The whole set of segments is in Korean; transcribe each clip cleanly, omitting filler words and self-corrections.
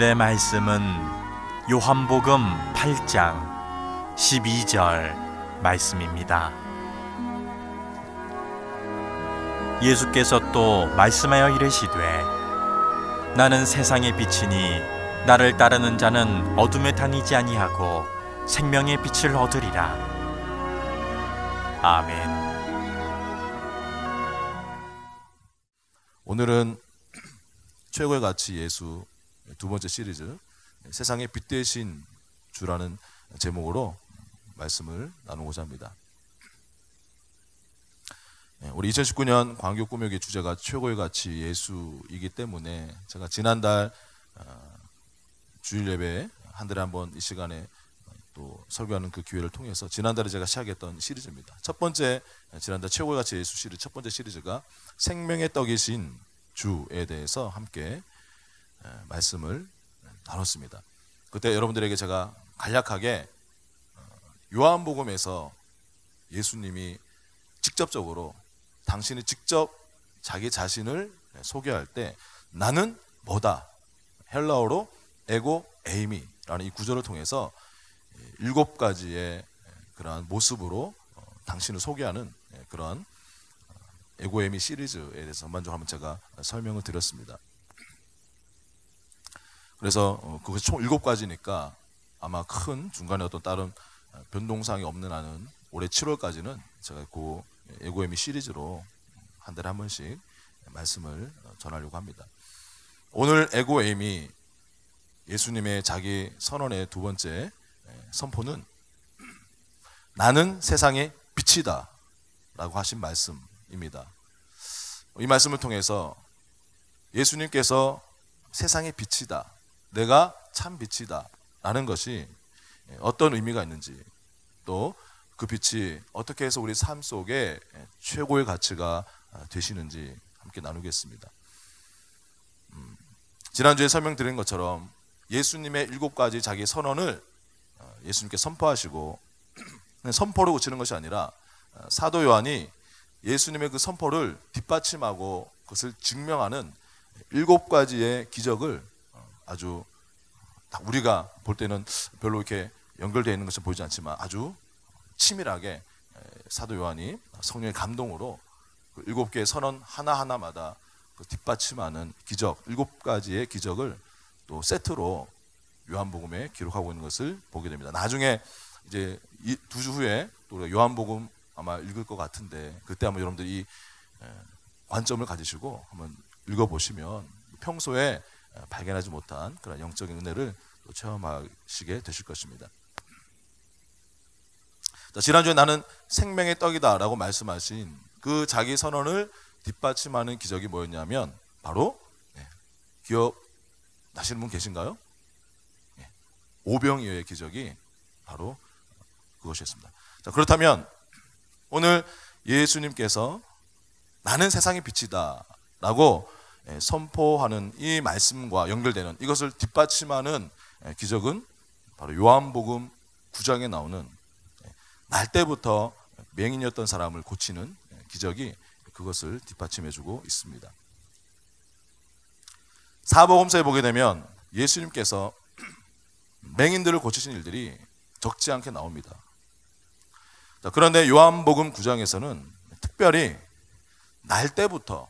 오늘의 말씀은 요한복음 8장 12절 말씀입니다. 예수께서 또 말씀하여 이르시되 나는 세상의 빛이니 나를 따르는 자는 어둠에 다니지 아니하고 생명의 빛을 얻으리라. 아멘. 오늘은 최고의 가치 예수 두 번째 시리즈 세상의 빛 되신 주라는 제목으로 말씀을 나누고자 합니다. 우리 2019년 광교 꾸며기 주제가 최고의 가치 예수이기 때문에 제가 지난달 주일 예배 한 달에 한 번 이 시간에 또 설교하는 그 기회를 통해서 지난달에 제가 시작했던 시리즈입니다. 첫 번째 지난달 최고의 가치 예수 시리즈 첫 번째 시리즈가 생명의 떡이신 주에 대해서 함께 말씀을 나눴습니다. 그때 여러분들에게 제가 간략하게 요한복음에서 예수님이 직접적으로 당신이 직접 자기 자신을 소개할 때 나는 뭐다, 헬라어로 에고 에이미라는 이 구절을 통해서 7가지의 그러한 모습으로 당신을 소개하는 그러한 에고 에이미 시리즈에 대해서 전반적으로 한번 제가 설명을 드렸습니다. 그래서 그것이 총 7가지니까 아마 큰 중간에 어떤 다른 변동사항이 없는 한은 올해 7월까지는 제가 그 에고 에이미 시리즈로 한 달에 한 번씩 말씀을 전하려고 합니다. 오늘 에고 에이미 예수님의 자기 선언의 두 번째 선포는 나는 세상의 빛이다 라고 하신 말씀입니다. 이 말씀을 통해서 예수님께서 세상의 빛이다, 내가 참 빛이다 라는 것이 어떤 의미가 있는지, 또 그 빛이 어떻게 해서 우리 삶 속에 최고의 가치가 되시는지 함께 나누겠습니다. 지난주에 설명드린 것처럼 예수님의 7가지 자기 선언을 예수님께 선포하시고 선포를 고치는 것이 아니라 사도 요한이 예수님의 그 선포를 뒷받침하고 그것을 증명하는 7가지의 기적을 아주 우리가 볼 때는 별로 이렇게 연결되어 있는 것은 보이지 않지만 아주 치밀하게 사도 요한이 성령의 감동으로 그 7개의 선언 하나하나마다 그 뒷받침하는 기적, 7가지의 기적을 또 세트로 요한복음에 기록하고 있는 것을 보게 됩니다. 나중에 이제 2주 후에 또 요한복음 아마 읽을 것 같은데 그때 한번 여러분들이 관점을 가지시고 한번 읽어보시면 평소에 발견하지 못한 그런 영적인 은혜를 또 체험하시게 되실 것입니다. 자, 지난주에 나는 생명의 떡이다 라고 말씀하신 그 자기 선언을 뒷받침하는 기적이 뭐였냐면 바로 기억나시는 분 계신가요? 오병이어의 기적이 바로 그것이었습니다. 자, 그렇다면 오늘 예수님께서 나는 세상의 빛이다 라고 선포하는 이 말씀과 연결되는 이것을 뒷받침하는 기적은 바로 요한복음 9장에 나오는 날 때부터 맹인이었던 사람을 고치는 기적이 그것을 뒷받침해주고 있습니다. 사복음서에 보게 되면 예수님께서 맹인들을 고치신 일들이 적지 않게 나옵니다. 자, 그런데 요한복음 9장에서는 특별히 날 때부터,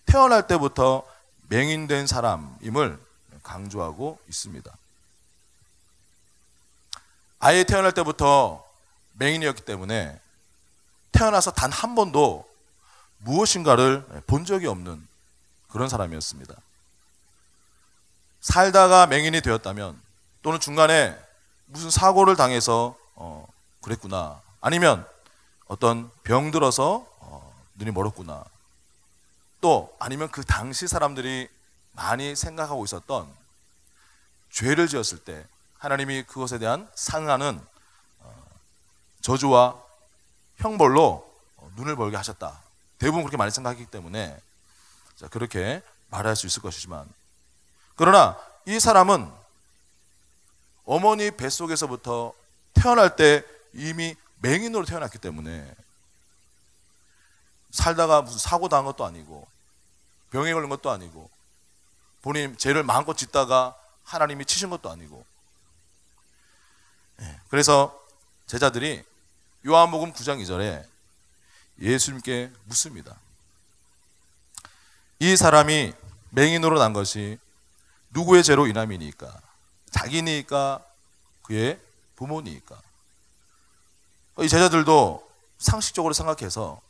태어날 때부터 맹인된 사람임을 강조하고 있습니다. 아예 태어날 때부터 맹인이었기 때문에 태어나서 단 한 번도 무엇인가를 본 적이 없는 그런 사람이었습니다. 살다가 맹인이 되었다면 또는 중간에 무슨 사고를 당해서 그랬구나, 아니면 어떤 병 들어서 눈이 멀었구나, 또 아니면 그 당시 사람들이 많이 생각하고 있었던 죄를 지었을 때 하나님이 그것에 대한 상하는 저주와 형벌로 눈을 벌게 하셨다, 대부분 그렇게 많이 생각하기 때문에 그렇게 말할 수 있을 것이지만, 그러나 이 사람은 어머니 뱃속에서부터 태어날 때 이미 맹인으로 태어났기 때문에 살다가 무슨 사고 당한 것도 아니고 병에 걸린 것도 아니고 본인 죄를 마음껏 짓다가 하나님이 치신 것도 아니고. 그래서 제자들이 요한복음 9장 2절에 예수님께 묻습니다. 이 사람이 맹인으로 난 것이 누구의 죄로 인함이니까? 자기니까? 그의 부모니까? 이 제자들도 상식적으로 생각해서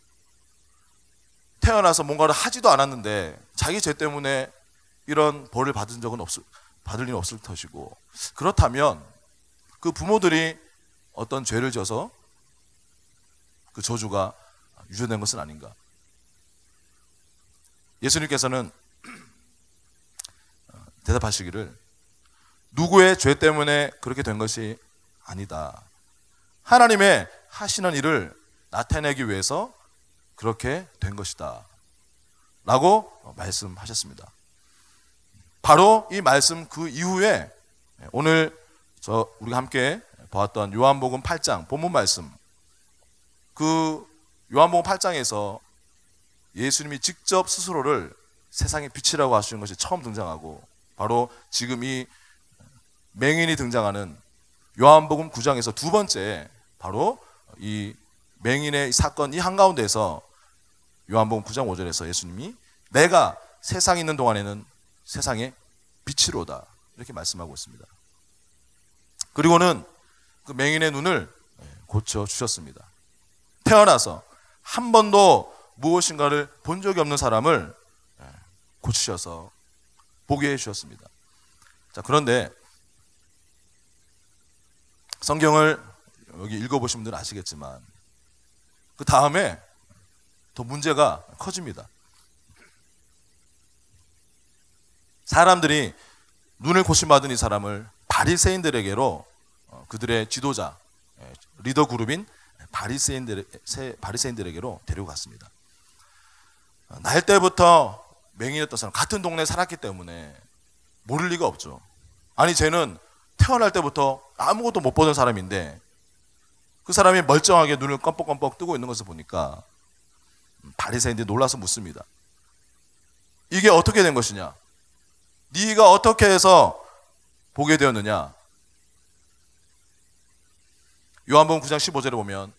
태어나서 뭔가를 하지도 않았는데 자기 죄 때문에 이런 벌을 받을 일은 없을 것이고, 그렇다면 그 부모들이 어떤 죄를 져서 그 저주가 유전된 것은 아닌가? 예수님께서는 대답하시기를 누구의 죄 때문에 그렇게 된 것이 아니다. 하나님의 하시는 일을 나타내기 위해서 그렇게 된 것이다 라고 말씀하셨습니다. 바로 이 말씀 그 이후에 오늘 우리가 함께 보았던 요한복음 8장 본문 말씀, 그 요한복음 8장에서 예수님이 직접 스스로를 세상의 빛이라고 하시는 것이 처음 등장하고, 바로 지금 이 맹인이 등장하는 요한복음 9장에서 두 번째, 바로 이 맹인의 사건 이 한가운데에서 요한복음 9장 5절에서 예수님이 내가 세상에 있는 동안에는 세상의 빛이로다 이렇게 말씀하고 있습니다. 그리고는 그 맹인의 눈을 고쳐주셨습니다. 태어나서 한 번도 무엇인가를 본 적이 없는 사람을 고치셔서 보게 해주셨습니다. 자, 그런데 성경을 여기 읽어보신 분들은 아시겠지만 그 다음에 더 문제가 커집니다. 사람들이 눈을 고침받은 이 사람을 바리새인들에게로, 그들의 지도자, 리더 그룹인 바리새인들에게로 데려갔습니다. 날 때부터 맹인이었던 사람, 같은 동네에 살았기 때문에 모를 리가 없죠. 아니, 쟤는 태어날 때부터 아무것도 못 보던 사람인데 그 사람이 멀쩡하게 눈을 껌뻑껌뻑 뜨고 있는 것을 보니까 바리새인들이 놀라서 묻습니다. 이게 어떻게 된 것이냐? 네가 어떻게 해서 보게 되었느냐? 요한복음 9장 15절에 보면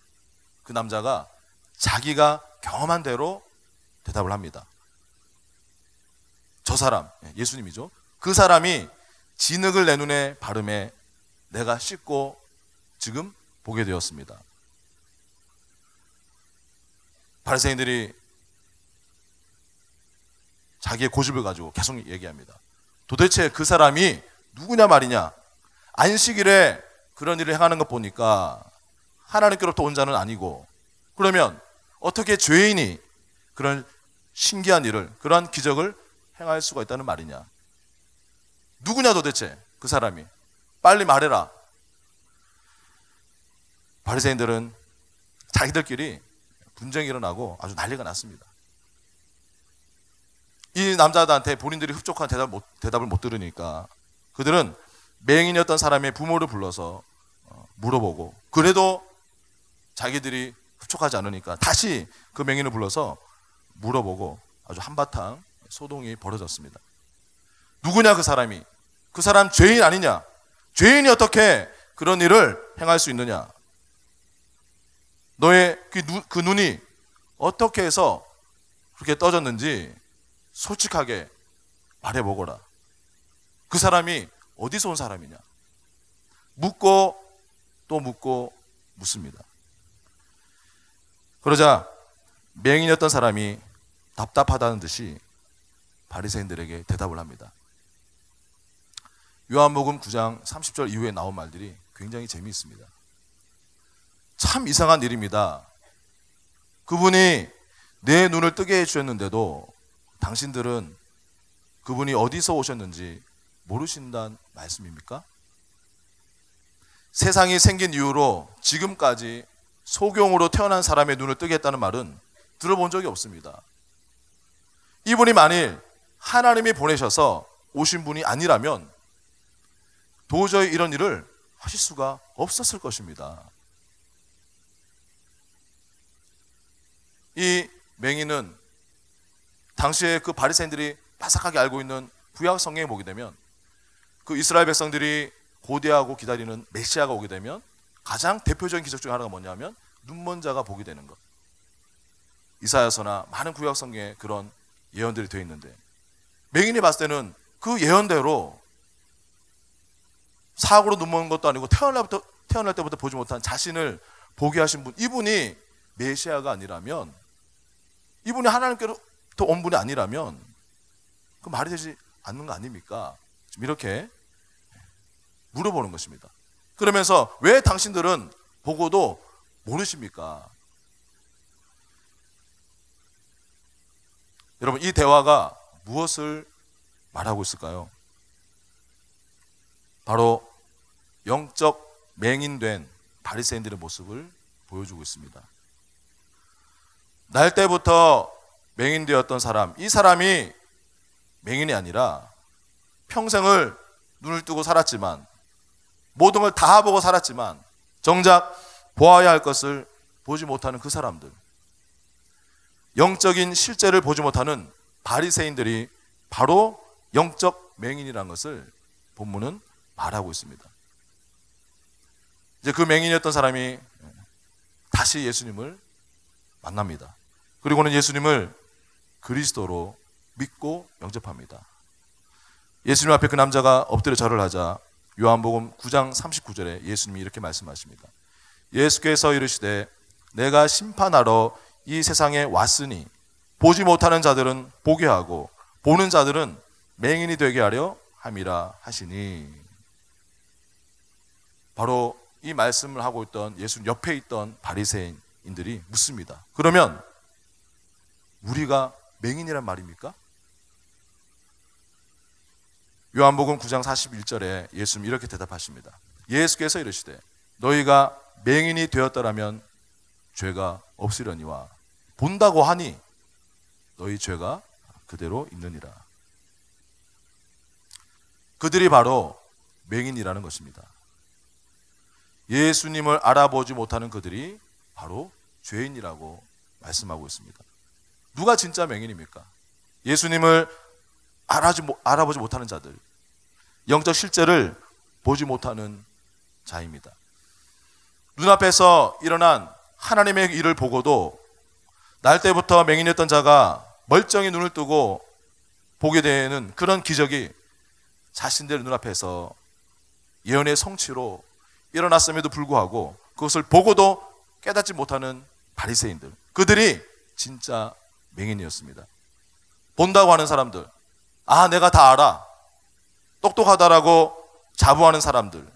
그 남자가 자기가 경험한 대로 대답을 합니다. 저 사람, 예수님이죠. 그 사람이 진흙을 내 눈에 바르매 내가 씻고 지금 보게 되었습니다. 바리새인들이 자기의 고집을 가지고 계속 얘기합니다. 도대체 그 사람이 누구냐 말이냐? 안식일에 그런 일을 행하는 것 보니까 하나님께로부터 온 자는 아니고, 그러면 어떻게 죄인이 그런 신기한 일을, 그런 기적을 행할 수가 있다는 말이냐? 누구냐 도대체 그 사람이? 빨리 말해라. 바리새인들은 자기들끼리 분쟁이 일어나고 아주 난리가 났습니다. 이 남자들한테 본인들이 흡족한 대답을 못 들으니까 그들은 맹인이었던 사람의 부모를 불러서 물어보고, 그래도 자기들이 흡족하지 않으니까 다시 그 맹인을 불러서 물어보고 아주 한바탕 소동이 벌어졌습니다. 누구냐 그 사람이? 그 사람 죄인 아니냐? 죄인이 어떻게 그런 일을 행할 수 있느냐? 너의 그 눈이 어떻게 해서 그렇게 떠졌는지 솔직하게 말해보거라. 그 사람이 어디서 온 사람이냐? 묻고 또 묻고 묻습니다. 그러자 맹인이었던 사람이 답답하다는 듯이 바리새인들에게 대답을 합니다. 요한복음 9장 30절 이후에 나온 말들이 굉장히 재미있습니다. 참 이상한 일입니다. 그분이 내 눈을 뜨게 해주셨는데도 당신들은 그분이 어디서 오셨는지 모르신다는 말씀입니까? 세상이 생긴 이후로 지금까지 소경으로 태어난 사람의 눈을 뜨게 했다는 말은 들어본 적이 없습니다. 이분이 만일 하나님이 보내셔서 오신 분이 아니라면 도저히 이런 일을 하실 수가 없었을 것입니다. 이 맹인은 당시에 그 바리새인들이 바삭하게 알고 있는 구약 성경에 보게 되면 그 이스라엘 백성들이 고대하고 기다리는 메시아가 오게 되면 가장 대표적인 기적 중 하나가 뭐냐면 눈먼 자가 보게 되는 것. 이사야서나 많은 구약 성경에 그런 예언들이 되어 있는데, 맹인이 봤을 때는 그 예언대로 사고로 눈먼 것도 아니고 태어날 때부터 보지 못한 자신을 보게 하신 분, 이분이 메시아가 아니라면, 이분이 하나님께로부터 온 분이 아니라면 그 말이 되지 않는 거 아닙니까? 지금 이렇게 물어보는 것입니다. 그러면서 왜 당신들은 보고도 모르십니까? 여러분, 이 대화가 무엇을 말하고 있을까요? 바로 영적 맹인된 바리새인들의 모습을 보여주고 있습니다. 날 때부터 맹인되었던 사람, 이 사람이 맹인이 아니라 평생을 눈을 뜨고 살았지만, 모든 걸 다 보고 살았지만 정작 보아야 할 것을 보지 못하는 그 사람들, 영적인 실제를 보지 못하는 바리새인들이 바로 영적 맹인이라는 것을 본문은 말하고 있습니다. 이제 그 맹인이었던 사람이 다시 예수님을 만납니다. 그리고는 예수님을 그리스도로 믿고 영접합니다. 예수님 앞에 그 남자가 엎드려 절을 하자 요한복음 9장 39절에 예수님이 이렇게 말씀하십니다. 예수께서 이르시되 내가 심판하러 이 세상에 왔으니 보지 못하는 자들은 보게 하고 보는 자들은 맹인이 되게 하려 함이라 하시니. 바로 이 말씀을 하고 있던 예수님 옆에 있던 바리새인들이 묻습니다. 그러면 우리가 맹인이란 말입니까? 요한복음 9장 41절에 예수님 이렇게 대답하십니다. 예수께서 이르시되 너희가 맹인이 되었더라면 죄가 없으려니와 본다고 하니 너희 죄가 그대로 있느니라. 그들이 바로 맹인이라는 것입니다. 예수님을 알아보지 못하는 그들이 바로 죄인이라고 말씀하고 있습니다. 누가 진짜 맹인입니까? 예수님을 알아보지 못하는 자들, 영적 실제를 보지 못하는 자입니다. 눈앞에서 일어난 하나님의 일을 보고도 날 때부터 맹인이었던 자가 멀쩡히 눈을 뜨고 보게 되는 그런 기적이 자신들 눈앞에서 예언의 성취로 일어났음에도 불구하고 그것을 보고도 깨닫지 못하는 바리새인들, 그들이 진짜 맹인이었습니다. 본다고 하는 사람들, 아 내가 다 알아, 똑똑하다라고 자부하는 사람들,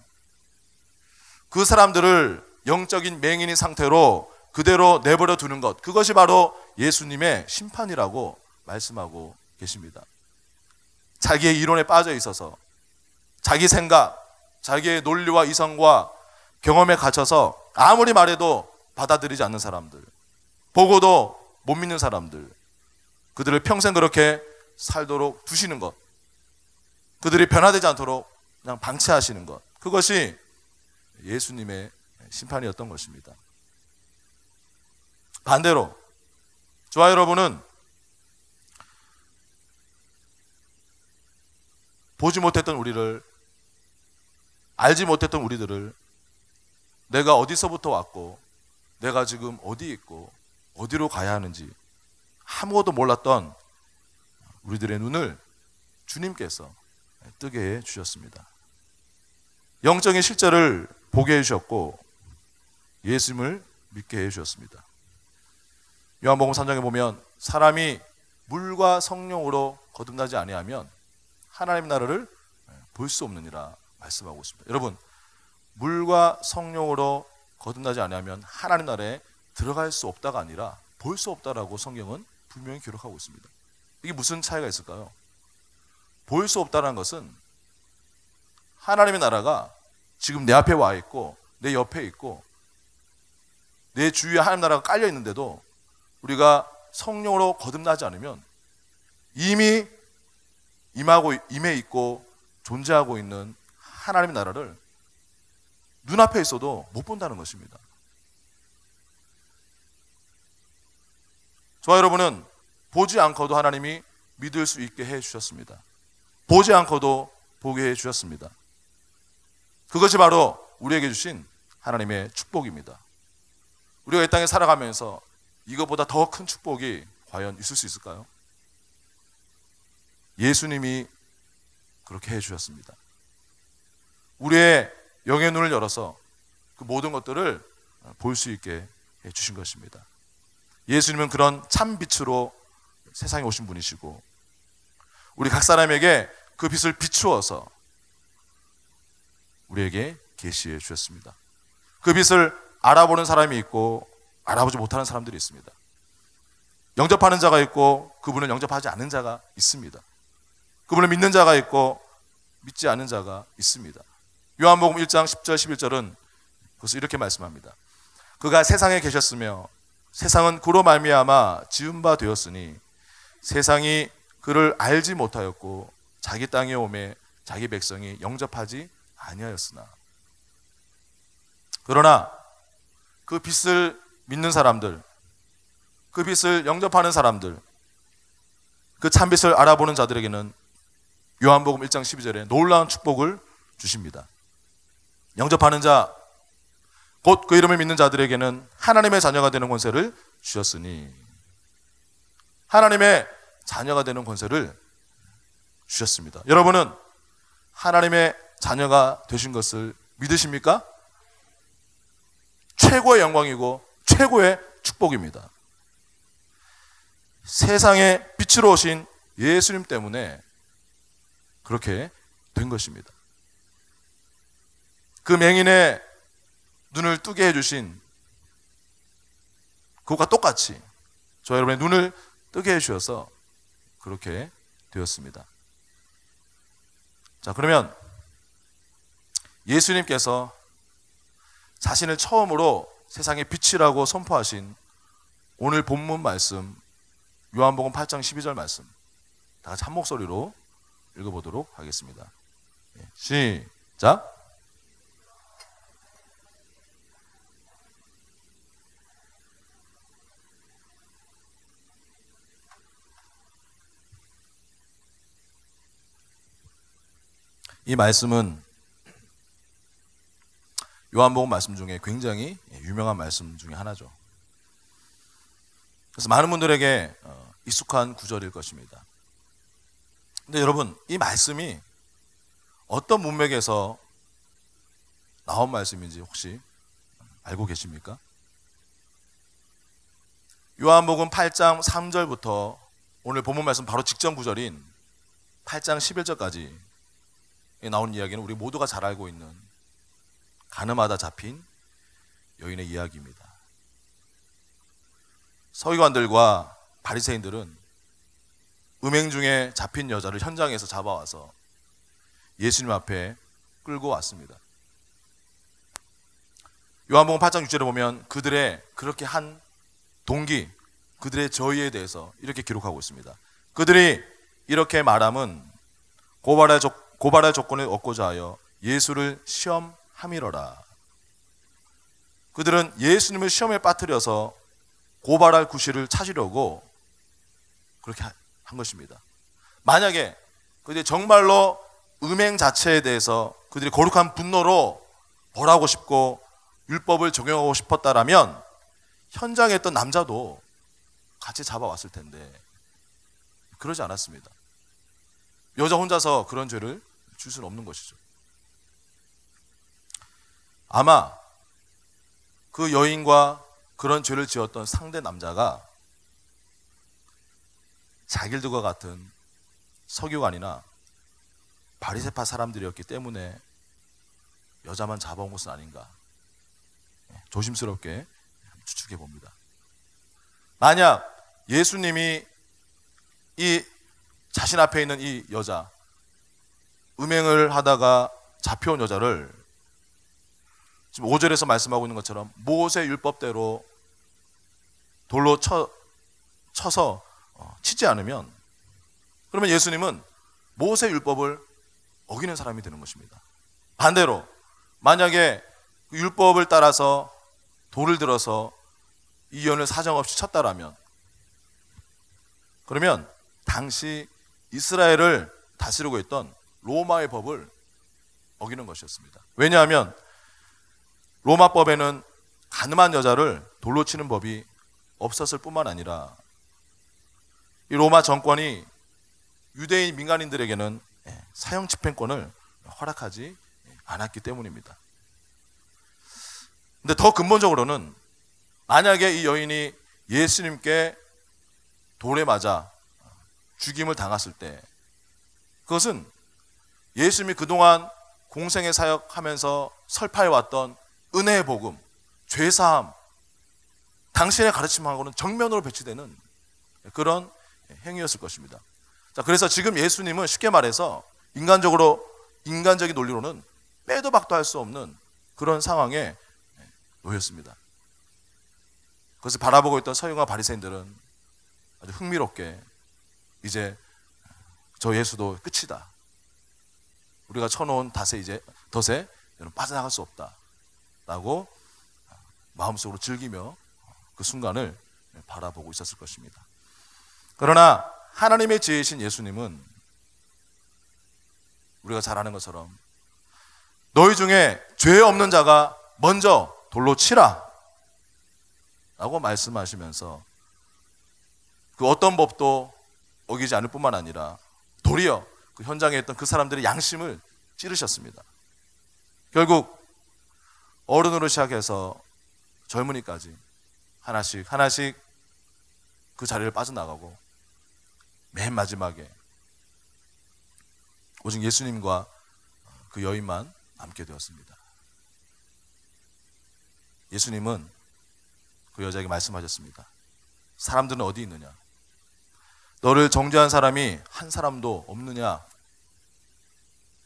그 사람들을 영적인 맹인인 상태로 그대로 내버려 두는 것, 그것이 바로 예수님의 심판이라고 말씀하고 계십니다. 자기의 이론에 빠져 있어서 자기 생각, 자기의 논리와 이성과 경험에 갇혀서 아무리 말해도 받아들이지 않는 사람들, 보고도 못 믿는 사람들, 그들을 평생 그렇게 살도록 두시는 것, 그들이 변화되지 않도록 그냥 방치하시는 것, 그것이 예수님의 심판이었던 것입니다. 반대로 저와 여러분은 보지 못했던 우리를, 알지 못했던 우리들을, 내가 어디서부터 왔고 내가 지금 어디 있고 어디로 가야 하는지 아무것도 몰랐던 우리들의 눈을 주님께서 뜨게 해 주셨습니다. 영적인 실제를 보게 해 주셨고 예수님을 믿게 해 주셨습니다. 요한복음 3장에 보면 사람이 물과 성령으로 거듭나지 아니하면 하나님 나라를 볼 수 없느니라 말씀하고 있습니다. 여러분, 물과 성령으로 거듭나지 아니하면 하나님 나라에 들어갈 수 없다가 아니라 볼 수 없다라고 성경은 분명히 기록하고 있습니다. 이게 무슨 차이가 있을까요? 볼 수 없다는 것은 하나님의 나라가 지금 내 앞에 와 있고 내 옆에 있고 내 주위에 하나님 나라가 깔려 있는데도 우리가 성령으로 거듭나지 않으면 이미 임해 있고 존재하고 있는 하나님의 나라를 눈앞에 있어도 못 본다는 것입니다. 저와 여러분은 보지 않고도 하나님이 믿을 수 있게 해 주셨습니다. 보지 않고도 보게 해 주셨습니다. 그것이 바로 우리에게 주신 하나님의 축복입니다. 우리가 이 땅에 살아가면서 이것보다 더 큰 축복이 과연 있을 수 있을까요? 예수님이 그렇게 해 주셨습니다. 우리의 영의 눈을 열어서 그 모든 것들을 볼 수 있게 해 주신 것입니다. 예수님은 그런 참 빛으로 세상에 오신 분이시고 우리 각 사람에게 그 빛을 비추어서 우리에게 계시해 주셨습니다. 그 빛을 알아보는 사람이 있고 알아보지 못하는 사람들이 있습니다. 영접하는 자가 있고 그분을 영접하지 않는 자가 있습니다. 그분을 믿는 자가 있고 믿지 않는 자가 있습니다. 요한복음 1장 10절 11절은 그것을 이렇게 말씀합니다. 그가 세상에 계셨으며 세상은 그로 말미암아 지은 바 되었으니 세상이 그를 알지 못하였고 자기 땅에 오매 자기 백성이 영접하지 아니하였으나 그러나 그 빛을 믿는 사람들, 그 빛을 영접하는 사람들, 그 참빛을 알아보는 자들에게는 요한복음 1장 12절에 놀라운 축복을 주십니다. 영접하는 자, 곧 그 이름을 믿는 자들에게는 하나님의 자녀가 되는 권세를 주셨으니 하나님의 자녀가 되는 권세를 주셨습니다. 여러분은 하나님의 자녀가 되신 것을 믿으십니까? 최고의 영광이고 최고의 축복입니다. 세상에 빛으로 오신 예수님 때문에 그렇게 된 것입니다. 그 맹인의 눈을 뜨게 해주신 그것과 똑같이 저 여러분의 눈을 뜨게 해주셔서 그렇게 되었습니다. 자, 그러면 예수님께서 자신을 처음으로 세상의 빛이라고 선포하신 오늘 본문 말씀 요한복음 8장 12절 말씀 다 같이 한 목소리로 읽어보도록 하겠습니다. 시작. 이 말씀은 요한복음 말씀 중에 굉장히 유명한 말씀 중에 하나죠. 그래서 많은 분들에게 익숙한 구절일 것입니다. 근데 여러분, 이 말씀이 어떤 문맥에서 나온 말씀인지 혹시 알고 계십니까? 요한복음 8장 3절부터 오늘 본문 말씀 바로 직전 구절인 8장 11절까지 나온 이야기는 우리 모두가 잘 알고 있는 가늠하다 잡힌 여인의 이야기입니다. 서기관들과 바리새인들은 음행 중에 잡힌 여자를 현장에서 잡아와서 예수님 앞에 끌고 왔습니다. 요한복음 8장 6절에 보면 그들의 그렇게 한 동기, 그들의 저의에 대해서 이렇게 기록하고 있습니다. 그들이 이렇게 말함은 고발할 조건을 얻고자 하여 예수를 시험함이러라. 그들은 예수님을 시험에 빠뜨려서 고발할 구실을 찾으려고 그렇게 한 것입니다. 만약에 그들이 정말로 음행 자체에 대해서 그들이 거룩한 분노로 벌하고 싶고 율법을 적용하고 싶었다라면 현장에 있던 남자도 같이 잡아왔을 텐데 그러지 않았습니다. 여자 혼자서 그런 죄를 줄 수는 없는 것이죠. 아마 그 여인과 그런 죄를 지었던 상대 남자가 자기들과 같은 서기관이나 바리새파 사람들이었기 때문에 여자만 잡아온 것은 아닌가 조심스럽게 추측해 봅니다. 만약 예수님이 이 자신 앞에 있는 이 여자, 음행을 하다가 잡혀온 여자를 지금 5절에서 말씀하고 있는 것처럼 모세 율법대로 돌로 쳐서 치지 않으면 그러면 예수님은 모세 율법을 어기는 사람이 되는 것입니다. 반대로 만약에 그 율법을 따라서 돌을 들어서 이 여인을 사정없이 쳤다라면 그러면 당시 이스라엘을 다스리고 있던 로마의 법을 어기는 것이었습니다. 왜냐하면 로마법에는 가늠한 여자를 돌로 치는 법이 없었을 뿐만 아니라 이 로마 정권이 유대인 민간인들에게는 사형 집행권을 허락하지 않았기 때문입니다. 근데 더 근본적으로는 만약에 이 여인이 예수님께 돌에 맞아 죽임을 당했을 때 그것은 예수님이 그동안 공생의 사역하면서 설파해왔던 은혜의 복음, 죄사함, 당신의 가르침하고는 정면으로 배치되는 그런 행위였을 것입니다. 자, 그래서 지금 예수님은 쉽게 말해서 인간적인 논리로는 빼도 박도 할 수 없는 그런 상황에 놓였습니다. 그것을 바라보고 있던 서기관과 바리새인들은 아주 흥미롭게 이제 저 예수도 끝이다. 우리가 쳐놓은 덫에 빠져나갈 수 없다. 라고 마음속으로 즐기며 그 순간을 바라보고 있었을 것입니다. 그러나 하나님의 지혜이신 예수님은 우리가 잘 아는 것처럼 너희 중에 죄 없는 자가 먼저 돌로 치라 라고 말씀하시면서 그 어떤 법도 어기지 않을 뿐만 아니라 도리어 그 현장에 있던 그 사람들의 양심을 찌르셨습니다. 결국 어른으로 시작해서 젊은이까지 하나씩 그 자리를 빠져나가고 맨 마지막에 오직 예수님과 그 여인만 남게 되었습니다. 예수님은 그 여자에게 말씀하셨습니다. 사람들은 어디 있느냐? 너를 정죄한 사람이 한 사람도 없느냐?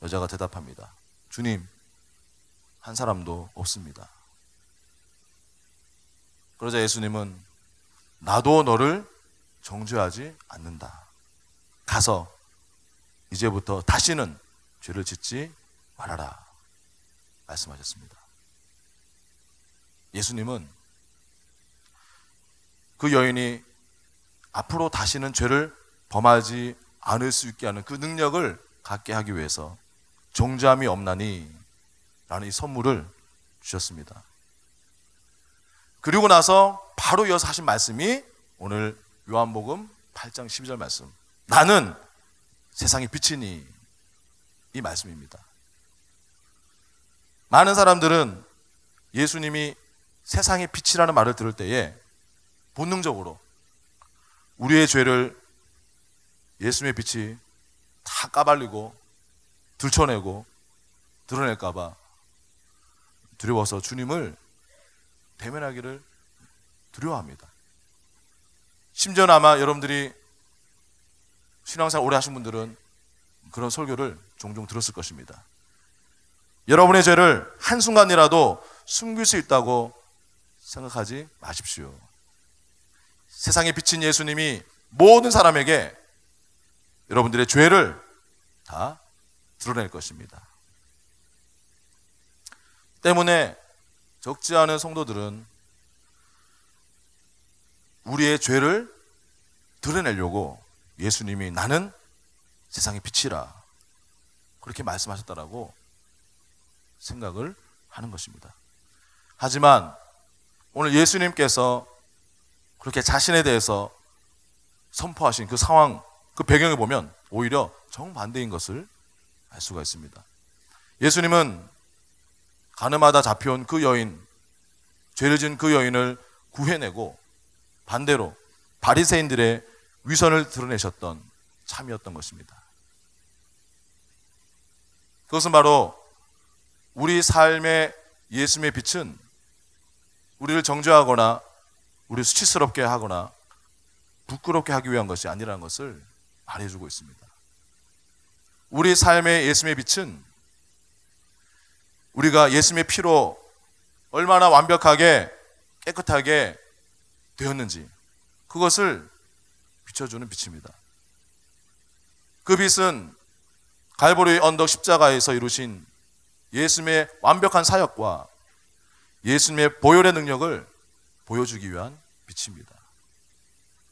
여자가 대답합니다. 주님, 한 사람도 없습니다. 그러자 예수님은 나도 너를 정죄하지 않는다. 가서 이제부터 다시는 죄를 짓지 말아라. 말씀하셨습니다. 예수님은 그 여인이 앞으로 다시는 죄를 범하지 않을 수 있게 하는 그 능력을 갖게 하기 위해서 정죄함이 없나니 라는 이 선물을 주셨습니다. 그리고 나서 바로 이어서 하신 말씀이 오늘 요한복음 8장 12절 말씀. 나는 세상의 빛이니, 이 말씀입니다. 많은 사람들은 예수님이 세상의 빛이라는 말을 들을 때에 본능적으로 우리의 죄를 예수님의 빛이 다 까발리고 들춰내고 드러낼까 봐 두려워서 주님을 대면하기를 두려워합니다. 심지어는 아마 여러분들이 신앙생활 오래 하신 분들은 그런 설교를 종종 들었을 것입니다. 여러분의 죄를 한순간이라도 숨길 수 있다고 생각하지 마십시오. 세상에 비친 예수님이 모든 사람에게 여러분들의 죄를 다 드러낼 것입니다. 때문에 적지 않은 성도들은 우리의 죄를 드러내려고 예수님이 나는 세상의 빛이라 그렇게 말씀하셨다라고 생각을 하는 것입니다. 하지만 오늘 예수님께서 그렇게 자신에 대해서 선포하신 그 상황, 그 배경을 보면 오히려 정반대인 것을 알 수가 있습니다. 예수님은 가늠하다 잡혀온 그 여인, 죄를 지은 그 여인을 구해내고 반대로 바리새인들의 위선을 드러내셨던 참이었던 것입니다. 그것은 바로 우리 삶의 예수님의 빛은 우리를 정죄하거나 우리를 수치스럽게 하거나 부끄럽게 하기 위한 것이 아니라는 것을 말해주고 있습니다. 우리 삶의 예수님의 빛은 우리가 예수님의 피로 얼마나 완벽하게 깨끗하게 되었는지 그것을 비춰주는 빛입니다. 그 빛은 갈보리 언덕 십자가에서 이루신 예수님의 완벽한 사역과 예수님의 보혈의 능력을 보여주기 위한 빛입니다.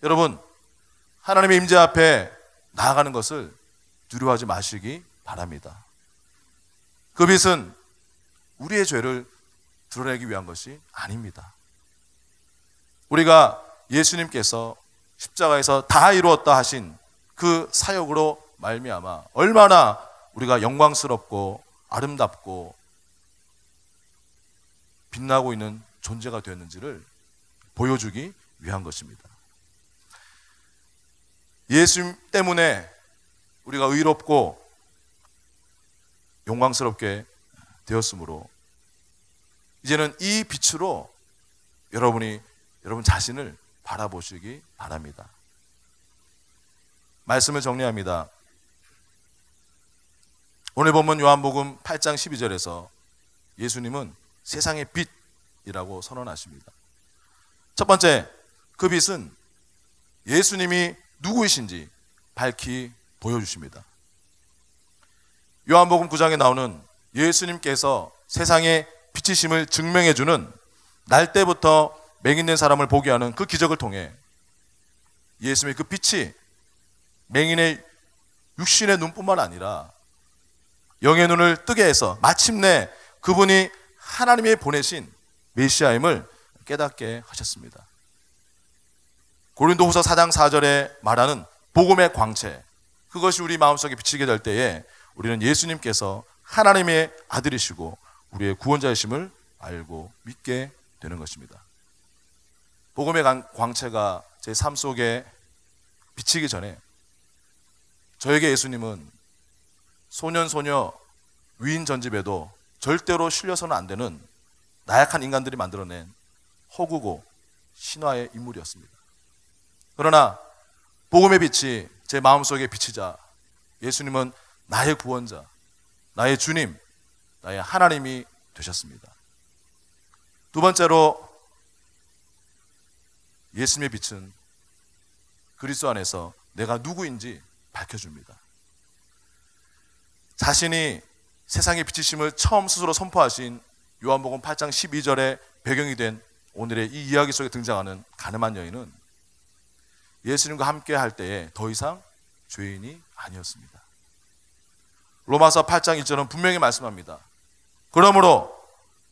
여러분, 하나님의 임재 앞에 나아가는 것을 두려워하지 마시기 바랍니다. 그 빛은 우리의 죄를 드러내기 위한 것이 아닙니다. 우리가 예수님께서 십자가에서 다 이루었다 하신 그 사역으로 말미암아 얼마나 우리가 영광스럽고 아름답고 빛나고 있는 존재가 되었는지를 보여주기 위한 것입니다. 예수님 때문에 우리가 의롭고 영광스럽게 되었으므로 이제는 이 빛으로 여러분 자신을 바라보시기 바랍니다. 말씀을 정리합니다. 오늘 본문 요한복음 8장 12절에서 예수님은 세상의 빛이라고 선언하십니다. 첫 번째, 그 빛은 예수님이 누구이신지 밝히 보여주십니다. 요한복음 9장에 나오는 예수님께서 세상의 빛이심을 증명해주는 날 때부터 맹인된 사람을 보게 하는 그 기적을 통해 예수님의 그 빛이 맹인의 육신의 눈뿐만 아니라 영의 눈을 뜨게 해서 마침내 그분이 하나님이 보내신 메시아임을 깨닫게 하셨습니다. 고린도후서 4장 4절에 말하는 복음의 광채, 그것이 우리 마음속에 비치게 될 때에 우리는 예수님께서 하나님의 아들이시고 우리의 구원자이심을 알고 믿게 되는 것입니다. 복음의 광채가 제 삶 속에 비치기 전에 저에게 예수님은 소년소녀 위인 전집에도 절대로 실려서는 안 되는 나약한 인간들이 만들어낸 허구고 신화의 인물이었습니다. 그러나 복음의 빛이 제 마음속에 비치자 예수님은 나의 구원자, 나의 주님, 나의 하나님이 되셨습니다. 두 번째로 예수님의 빛은 그리스도 안에서 내가 누구인지 밝혀줍니다. 자신이 세상의 빛이심을 처음 스스로 선포하신 요한복음 8장 12절의 배경이 된 오늘의 이 이야기 속에 등장하는 가늠한 여인은 예수님과 함께 할 때에 더 이상 죄인이 아니었습니다. 로마서 8장 1절은 분명히 말씀합니다. 그러므로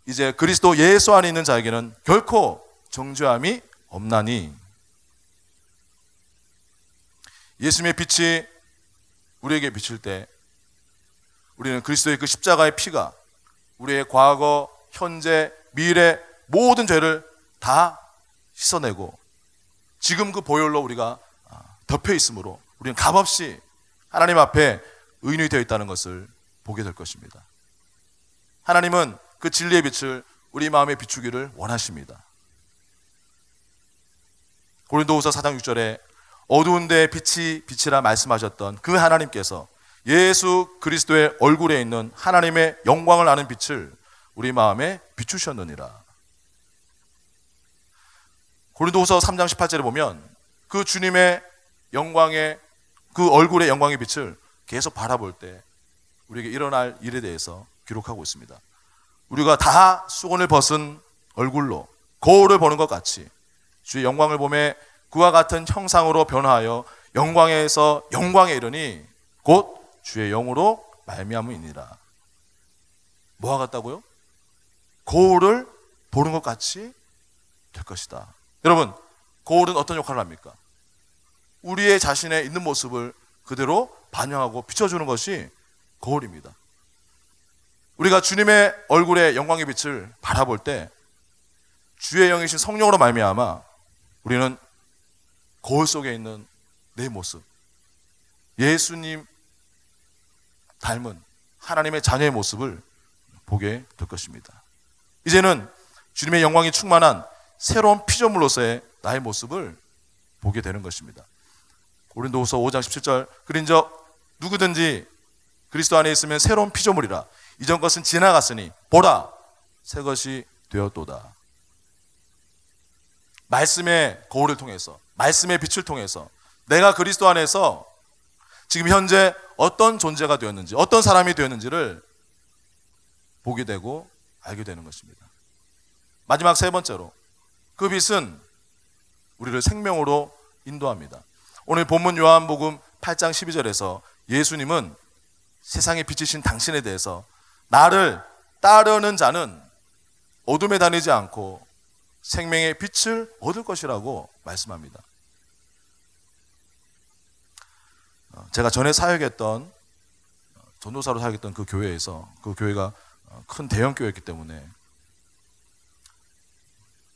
이제 그리스도 예수 안에 있는 자에게는 결코 정죄함이 없나니. 예수님의 빛이 우리에게 비칠 때 우리는 그리스도의 그 십자가의 피가 우리의 과거, 현재, 미래 모든 죄를 다 씻어내고 지금 그 보혈로 우리가 덮여 있으므로 우리는 값없이 하나님 앞에 의인이 되어 있다는 것을 보게 될 것입니다. 하나님은 그 진리의 빛을 우리 마음에 비추기를 원하십니다. 고린도후서 4장 6절에 어두운 데에 빛이라 말씀하셨던 그 하나님께서 예수 그리스도의 얼굴에 있는 하나님의 영광을 아는 빛을 우리 마음에 비추셨느니라. 고린도후서 3장 18절에 보면 그 주님의 영광의 그 얼굴의 영광의 빛을 계속 바라볼 때 우리에게 일어날 일에 대해서 기록하고 있습니다. 우리가 다 수건을 벗은 얼굴로 거울을 보는 것 같이 주의 영광을 보매 그와 같은 형상으로 변화하여 영광에서 영광에 이르니 곧 주의 영으로 말미암음이니라. 뭐와 같다고요? 거울을 보는 것 같이 될 것이다. 여러분, 거울은 어떤 역할을 합니까? 우리의 자신의 있는 모습을 그대로 반영하고 비춰주는 것이 거울입니다. 우리가 주님의 얼굴의 영광의 빛을 바라볼 때 주의 영이신 성령으로 말미암아 우리는 거울 속에 있는 내 모습, 예수님 닮은 하나님의 자녀의 모습을 보게 될 것입니다. 이제는 주님의 영광이 충만한 새로운 피조물로서의 나의 모습을 보게 되는 것입니다. 고린도후서 5장 17절 그런즉 누구든지 그리스도 안에 있으면 새로운 피조물이라 이전 것은 지나갔으니 보라 새 것이 되었도다. 말씀의 거울을 통해서, 말씀의 빛을 통해서 내가 그리스도 안에서 지금 현재 어떤 존재가 되었는지, 어떤 사람이 되었는지를 보게 되고 알게 되는 것입니다. 마지막 세 번째로 그 빛은 우리를 생명으로 인도합니다. 오늘 본문 요한복음 8장 12절에서 예수님은 세상에 비치신 당신에 대해서 나를 따르는 자는 어둠에 다니지 않고 생명의 빛을 얻을 것이라고 말씀합니다. 제가 전에 사역했던 전도사로 사역했던 그 교회에서, 그 교회가 큰 대형 교회였기 때문에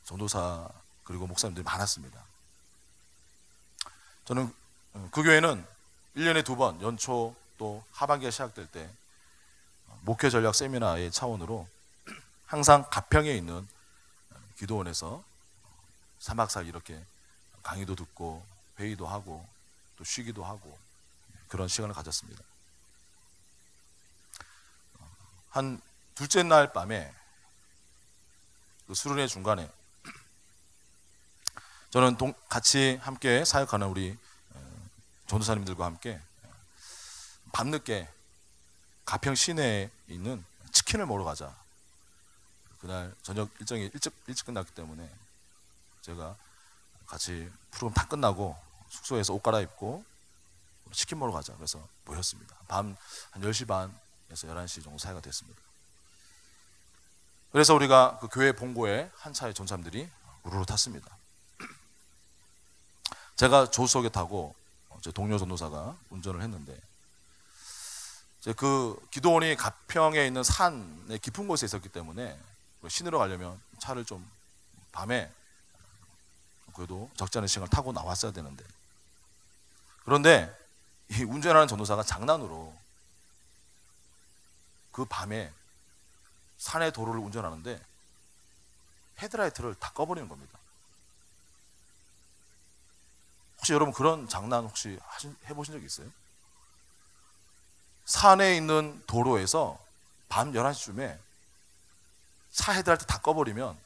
전도사 그리고 목사님들이 많았습니다. 저는 그 교회는 1년에 2번 연초 또 하반기가 시작될 때 목회 전략 세미나의 차원으로 항상 가평에 있는 기도원에서 3박 4일 이렇게 강의도 듣고 회의도 하고 또 쉬기도 하고 그런 시간을 가졌습니다. 한 둘째 날 밤에 그 수련회 중간에 저는 같이 함께 사역하는 우리 전도사님들과 함께 밤늦게 가평 시내에 있는 치킨을 먹으러 가자. 그날 저녁 일정이 일찍 끝났기 때문에 제가 같이 프로그램 다 끝나고 숙소에서 옷 갈아입고 치킨 먹으러 가자. 그래서 모였습니다. 밤 한 10시 반에서 11시 정도 사이가 됐습니다. 그래서 우리가 그 교회 본고에 한 차의 전사님들이 우르르 탔습니다. 제가 조수석에 타고 제 동료 전도사가 운전을 했는데, 그 기도원이 가평에 있는 산의 깊은 곳에 있었기 때문에 시내로 가려면 차를 좀 밤에 그래도 적지 않은 시간을 타고 나왔어야 되는데, 그런데 이 운전하는 전도사가 장난으로 그 밤에 산의 도로를 운전하는데 헤드라이트를 다 꺼버리는 겁니다. 혹시 여러분 그런 장난 혹시 해보신 적 있어요? 산에 있는 도로에서 밤 11시쯤에 차 헤드라이트 다 꺼버리면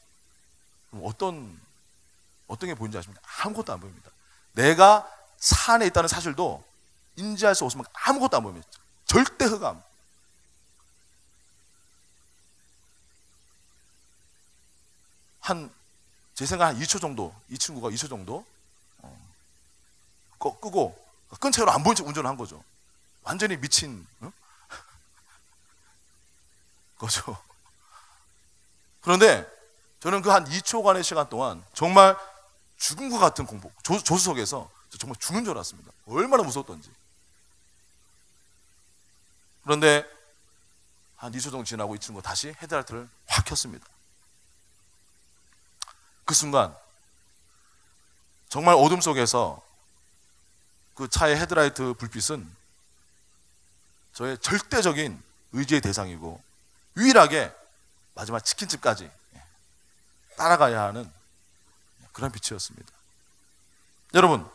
어떤 게 보이는지 아십니까? 아무것도 안 보입니다. 내가 차 안에 있다는 사실도 인지할 수 없으면 아무것도 안 보입니다. 절대 흑암. 제 생각 한 2초 정도, 이 친구가 2초 정도 끄고 끈 채로 안 보인 채 운전을 한 거죠. 완전히 미친 거죠. 그런데 저는 그 한 2초간의 시간 동안 정말 죽은 것 같은 공포, 조수석에서 정말 죽는 줄 알았습니다. 얼마나 무서웠던지. 그런데 한 2초 정도 지나고 이 친구가 다시 헤드라이트를 확 켰습니다. 그 순간 정말 어둠 속에서 그 차의 헤드라이트 불빛은 저의 절대적인 의지의 대상이고 유일하게 마지막 치킨집까지 따라가야 하는 그런 빛이었습니다. 여러분,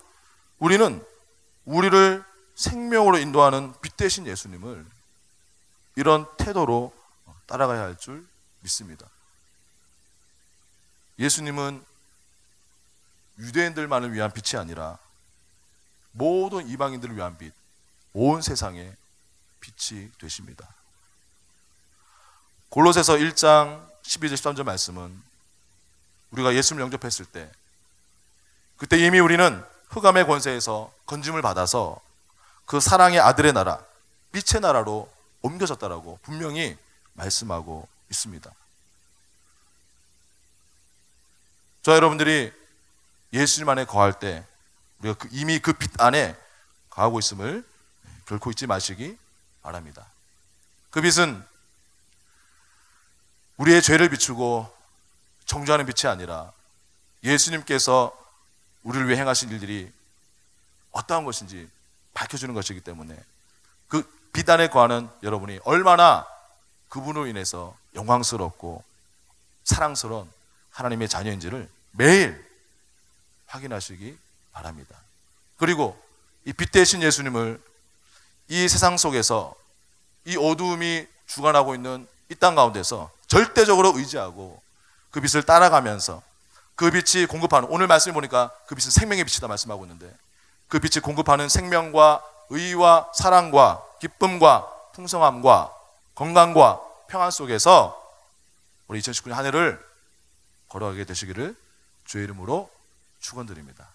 우리는 우리를 생명으로 인도하는 빛 대신 예수님을 이런 태도로 따라가야 할 줄 믿습니다. 예수님은 유대인들만을 위한 빛이 아니라 모든 이방인들을 위한 빛, 온 세상의 빛이 되십니다. 골로새서 1장 12절 13절 말씀은 우리가 예수님을 영접했을 때 그때 이미 우리는 흑암의 권세에서 건짐을 받아서 그 사랑의 아들의 나라, 빛의 나라로 옮겨졌다라고 분명히 말씀하고 있습니다. 저 여러분들이 예수님 안에 거할 때 우리가 이미 그 빛 안에 거하고 있음을 결코 잊지 마시기 바랍니다. 그 빛은 우리의 죄를 비추고 정죄하는 빛이 아니라 예수님께서 우리를 위해 행하신 일들이 어떠한 것인지 밝혀주는 것이기 때문에 그 빛 안에 거하는 여러분이 얼마나 그분으로 인해서 영광스럽고 사랑스러운 하나님의 자녀인지를 매일 확인하시기 바랍니다. 그리고 이 빛 대신 예수님을 이 세상 속에서 이 어두움이 주관하고 있는 이 땅 가운데서 절대적으로 의지하고 그 빛을 따라가면서 그 빛이 공급하는, 오늘 말씀을 보니까 그 빛은 생명의 빛이다 말씀하고 있는데 그 빛이 공급하는 생명과 의와 사랑과 기쁨과 풍성함과 건강과 평안 속에서 우리 2019년 한 해를 걸어가게 되시기를 주의 이름으로 축원드립니다.